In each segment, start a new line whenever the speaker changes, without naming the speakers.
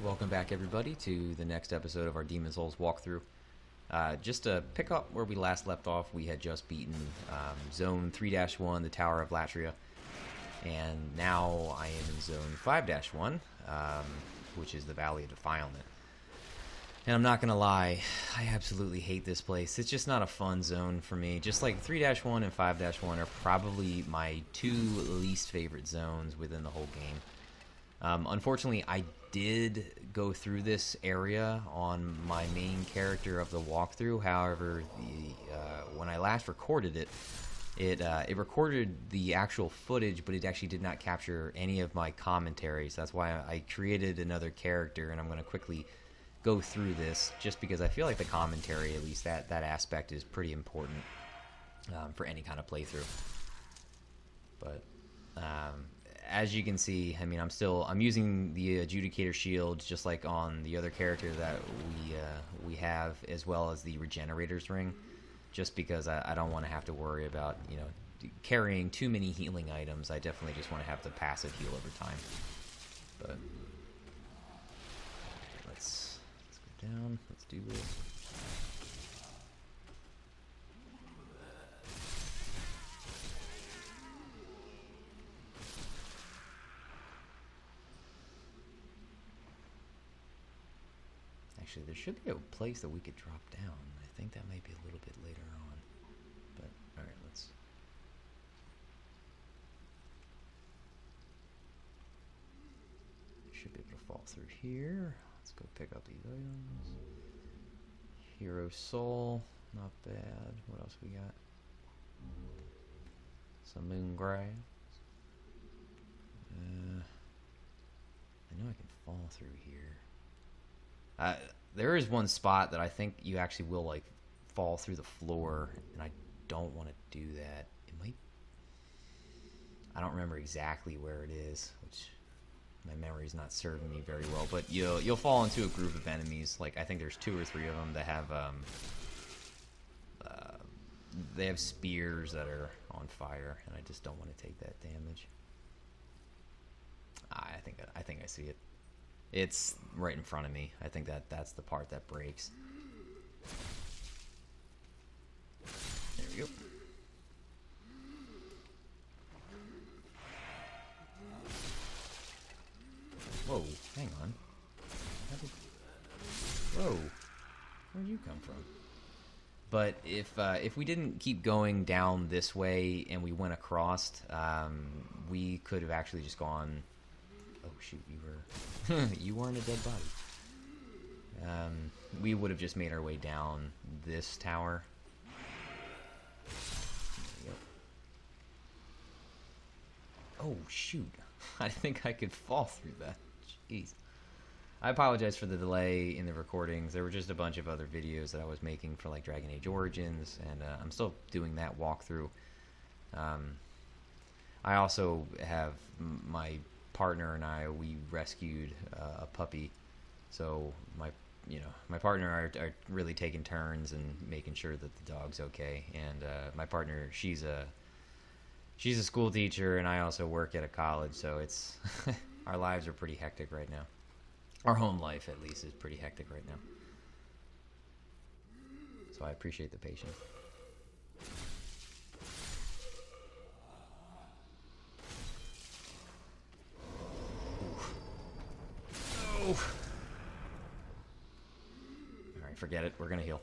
Welcome back, everybody, to the next episode of our Demon's Souls walkthrough. Just to pick up where we last left off, we had just beaten Zone 3-1, the Tower of Latria, and now I am in Zone 5-1, which is the Valley of Defilement. And I'm not going to lie, I absolutely hate this place. It's just not a fun zone for me. Just like 3-1 and 5-1 are probably my two least favorite zones within the whole game. Unfortunately, I did go through this area on my main character of the walkthrough. However, when I last recorded it, it recorded the actual footage, but it actually did not capture any of my commentaries. That's why I created another character, and I'm going to quickly go through this, just because I feel like the commentary, at least that aspect, is pretty important for any kind of playthrough. But as you can see, I mean, I'm using the Adjudicator shield just like on the other character that we have, as well as the Regenerator's Ring, just because I don't want to have to worry about, you know, carrying too many healing items. I definitely just want to have the passive heal over time. But let's go down. Let's do this. Actually, there should be a place that we could drop down. I think that might be a little bit later on. But, alright, let's... Should be able to fall through here. Let's go pick up these items. Hero Soul, not bad. What else we got? Some moon grass. I know I can fall through here. There is one spot that I think you actually will, like, fall through the floor, and I don't want to do that. It might... I don't remember exactly where it is, which my memory's not serving me very well, but you'll fall into a group of enemies. Like, I think there's 2 or 3 of them that have, they have spears that are on fire, and I just don't want to take that damage. I think I see it. It's right in front of me. I think that's the part that breaks. There we go. Whoa, hang on. Whoa, where'd you come from? But if we didn't keep going down this way and we went across, we could have actually just gone... Oh shoot, you weren't a dead body. We would have just made our way down this tower. There we go. Oh shoot, I think I could fall through that. Jeez. I apologize for the delay in the recordings. There were just a bunch of other videos that I was making for, like, Dragon Age Origins, and I'm still doing that walkthrough. I also have my partner and we rescued a puppy, so my partner are really taking turns and making sure that the dog's okay. And my partner, she's a school teacher, and I also work at a college, so it's our lives are pretty hectic right now. Our home life, at least, is pretty hectic right now, so I appreciate the patience. Alright, forget it. We're gonna heal.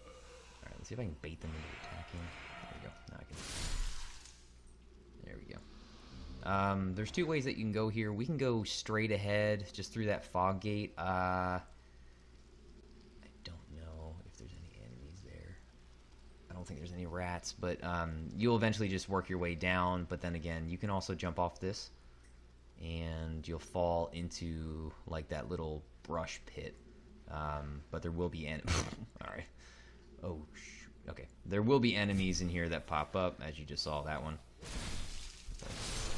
Alright, let's see if I can bait them into attacking. There we go. Now I can... There we go. There's 2 ways that you can go here. We can go straight ahead, just through that fog gate. I don't know if there's any enemies there. I don't think there's any rats, but you'll eventually just work your way down. But then again, you can also jump off this, and you'll fall into, like, that little brush pit. But there will be alright. Oh shoot. Okay. There will be enemies in here that pop up, as you just saw that one.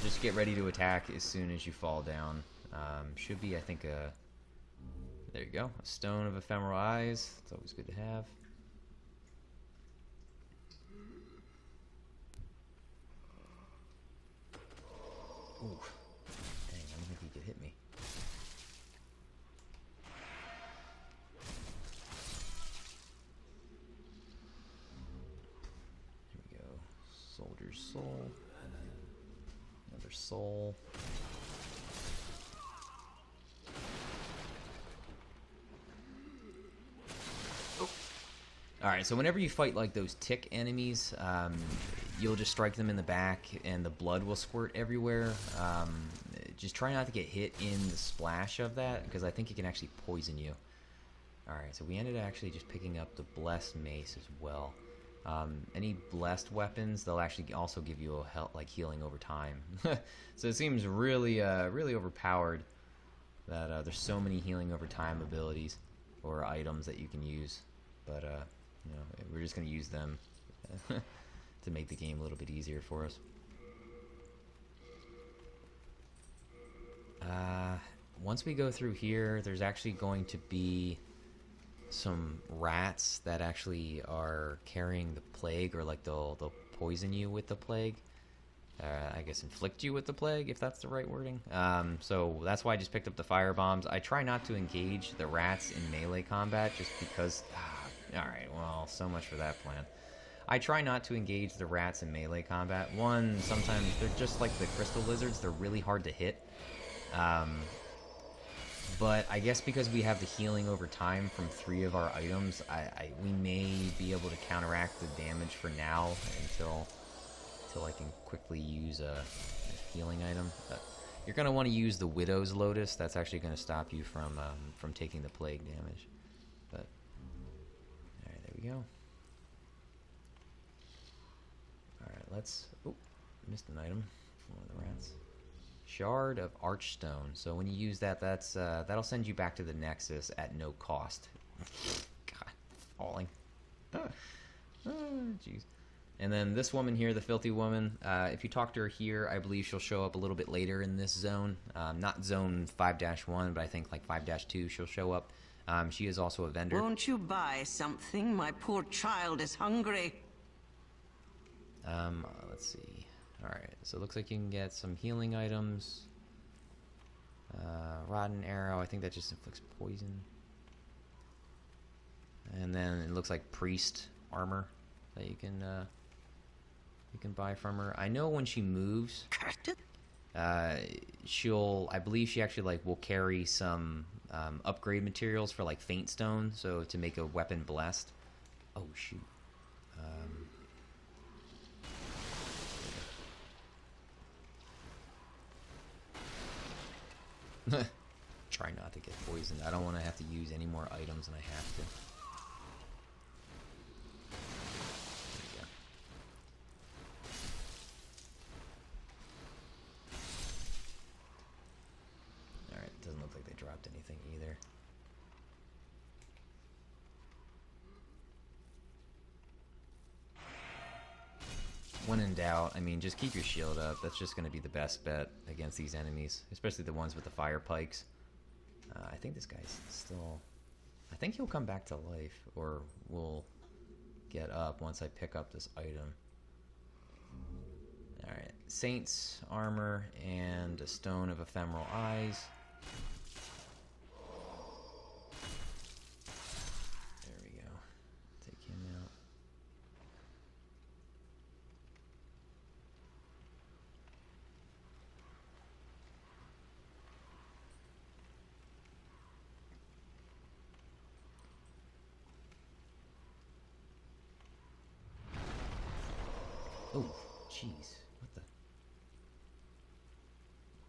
Just get ready to attack as soon as you fall down. Should be, I think, there you go. A Stone of Ephemeral Eyes. It's always good to have. Ooh. Dang, I don't think he could hit me. soul. Another soul. Oh. Alright, so whenever you fight like those tick enemies, you'll just strike them in the back and the blood will squirt everywhere. Just try not to get hit in the splash of that, because I think it can actually poison you. Alright, so we ended up actually just picking up the Blessed Mace as well. Any blessed weapons, they'll actually also give you a healing over time. So it seems really, really overpowered that there's so many healing over time abilities or items that you can use. But, you know, we're just going to use them to make the game a little bit easier for us. Once we go through here, there's actually going to be some rats that actually are carrying the plague, or like they'll poison you with the plague. I guess inflict you with the plague, if that's the right wording. So that's why I just picked up the fire bombs. I try not to engage the rats in melee combat just because... Alright, well, so much for that plan. I try not to engage the rats in melee combat. One, sometimes they're just like the crystal lizards. They're really hard to hit. But I guess because we have the healing over time from 3 of our items, we may be able to counteract the damage for now until I can quickly use a healing item. But you're going to want to use the Widow's Lotus. That's actually going to stop you from taking the plague damage. But alright, there we go. Alright, let's... Oh, missed an item from one of the rats. Shard of Archstone. So when you use that, that'll send you back to the Nexus at no cost. God, falling. Jeez. And then this woman here, the Filthy Woman, if you talk to her here, I believe she'll show up a little bit later in this zone. Not zone 5-1, but I think like 5-2 she'll show up. She is also a vendor.
Won't you buy something? My poor child is hungry.
Let's see. Alright, so it looks like you can get some healing items. Rotten Arrow, I think that just inflicts poison. And then it looks like Priest armor that you can buy from her. I know when she moves, I believe she actually like will carry some upgrade materials for like Faint Stone, so to make a weapon blessed. Oh shoot. Try not to get poisoned. I don't want to have to use any more items than I have to. There we go. Alright, doesn't look like they dropped anything either. When in doubt, I mean, just keep your shield up. That's just going to be the best bet against these enemies, especially the ones with the fire pikes. I think this guy's still... I think he'll come back to life, or will get up once I pick up this item. Alright, Saint's armor and a Stone of Ephemeral Eyes. There we go. Take him out. Oh, jeez. What the?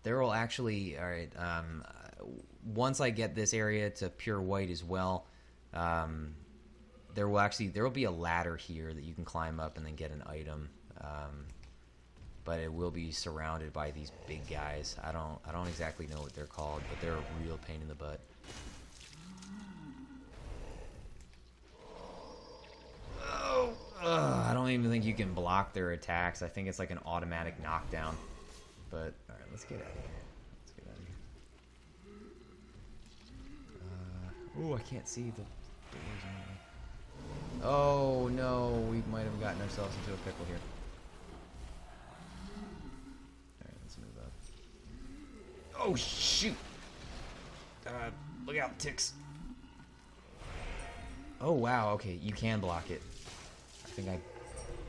There will actually... Alright, once I get this area to pure white as well, there will be a ladder here that you can climb up and then get an item. But it will be surrounded by these big guys. I don't exactly know what they're called, but they're a real pain in the butt. I don't even think you can block their attacks. I think it's like an automatic knockdown. But, alright, let's get out of here. Let's get out of here. Oh, I can't see the doors. Oh, no. We might have gotten ourselves into a pickle here. Alright, let's move up. Oh, shoot! Look out, ticks. Oh, wow. Okay, you can block it. I think I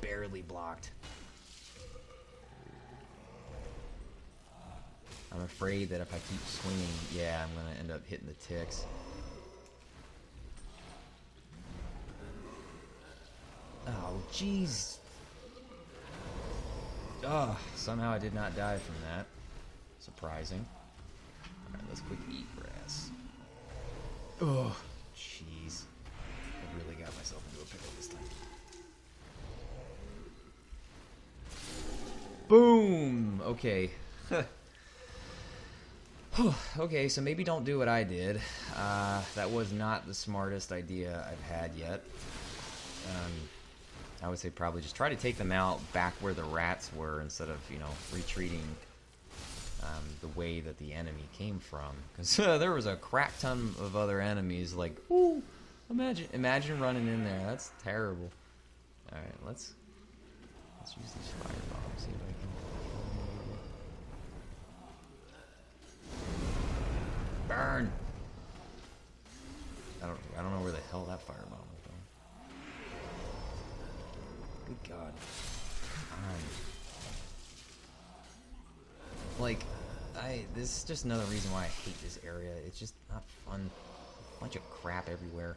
barely blocked. I'm afraid that if I keep swinging, yeah, I'm gonna end up hitting the ticks. Oh, jeez. Oh, somehow I did not die from that. Surprising. Alright, let's quick eat grass. Oh, jeez. I really got myself into a pickle this time. Boom! Okay. Okay, so maybe don't do what I did. That was not the smartest idea I've had yet. I would say probably just try to take them out back where the rats were instead of, you know, retreating the way that the enemy came from. Because there was a crap ton of other enemies. Like, ooh, imagine running in there. That's terrible. All right, let's use these firebombs. See if I can burn. I don't know where the hell that firebomb was going. Good God. Like, this is just another reason why I hate this area. It's just not fun. A bunch of crap everywhere.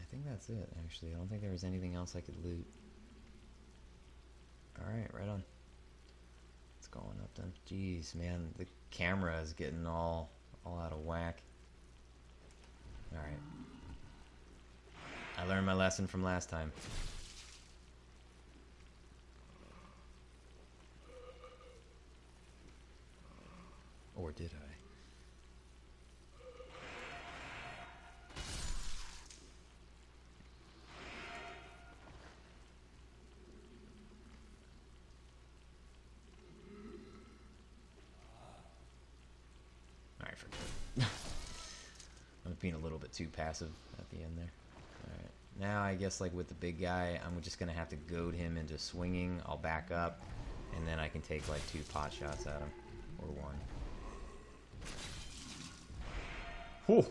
I think that's it, actually. I don't think there was anything else I could loot. Alright, right on. It's going up then. Jeez, man, the camera is getting all out of whack. Alright. I learned my lesson from last time. Or did I? Alright, forget it. I'm being a little bit too passive at the end there. Alright. Now I guess like with the big guy, I'm just gonna have to goad him into swinging. I'll back up, and then I can take like 2 pot shots at him. Or 1. Whew.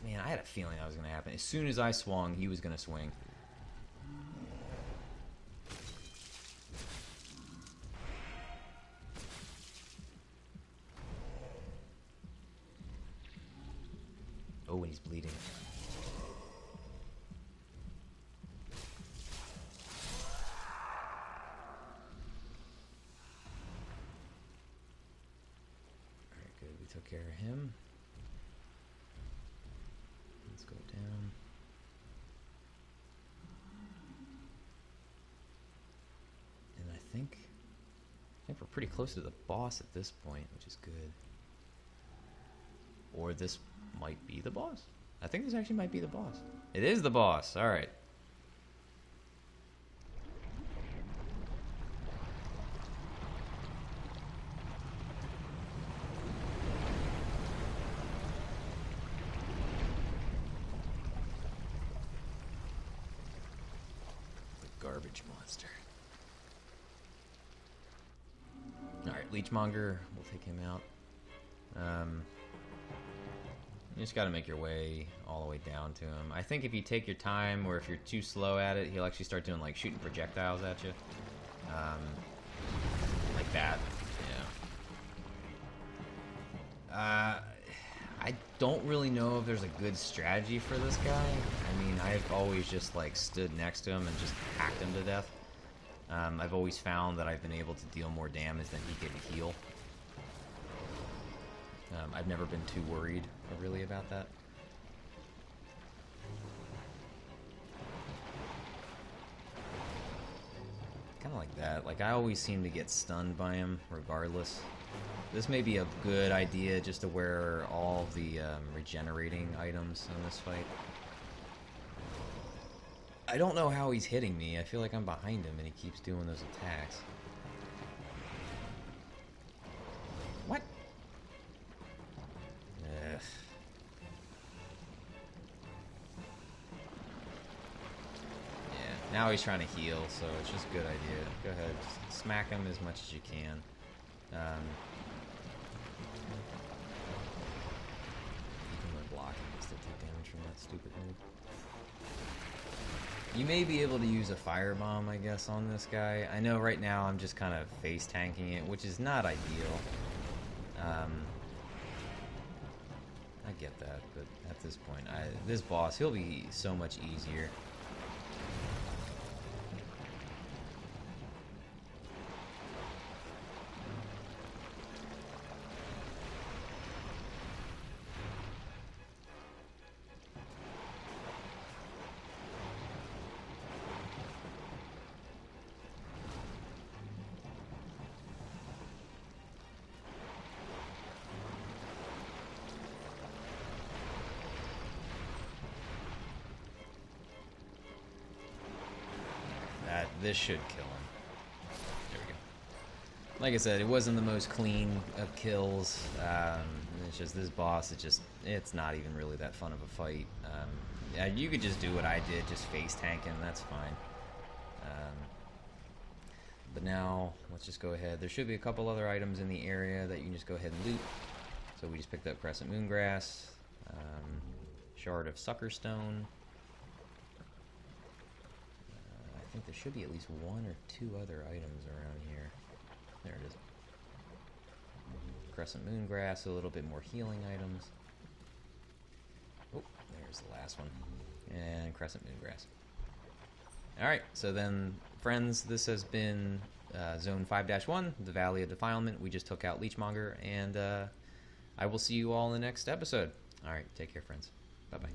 Man, I had a feeling that was going to happen. As soon as I swung, he was going to swing. Oh, and he's bleeding. Alright, good. We took care of him. Let's go down. And I think we're pretty close to the boss at this point, which is good. Or this might be the boss. I think this actually might be the boss. It is the boss. All right. The garbage monster. All right, Leechmonger. We'll take him out. You just got to make your way all the way down to him. I think if you take your time, or if you're too slow at it, he'll actually start doing like shooting projectiles at you, like that. Yeah. I don't really know if there's a good strategy for this guy. I mean, I've always just like stood next to him and just hacked him to death. I've always found that I've been able to deal more damage than he can heal. I've never been too worried, really, about that. Kind of like that. Like, I always seem to get stunned by him, regardless. This may be a good idea just to wear all the regenerating items in this fight. I don't know how he's hitting me. I feel like I'm behind him and he keeps doing those attacks. What? Ugh. Yeah, Now he's trying to heal, so it's just a good idea. Go ahead, just smack him as much as you can. Even when blocking, you still take damage from that stupid move. You may be able to use a firebomb, I guess, on this guy. I know right now I'm just kind of face tanking it, which is not ideal. I get that, but at this point, this boss, he'll be so much easier. This should kill him. There we go. Like I said, it wasn't the most clean of kills. It's just this boss, it's not even really that fun of a fight. Yeah, you could just do what I did, just face tank him, that's fine. But now, let's just go ahead. There should be a couple other items in the area that you can just go ahead and loot. So we just picked up Crescent Moongrass, Shard of Sucker Stone. I think there should be at least one or two other items around here. There it is. Crescent Moongrass, a little bit more healing items. Oh, there's the last one. And Crescent Moongrass. Alright, so then, friends, this has been Zone 5-1, the Valley of Defilement. We just took out Leechmonger, and I will see you all in the next episode. Alright, take care, friends. Bye-bye.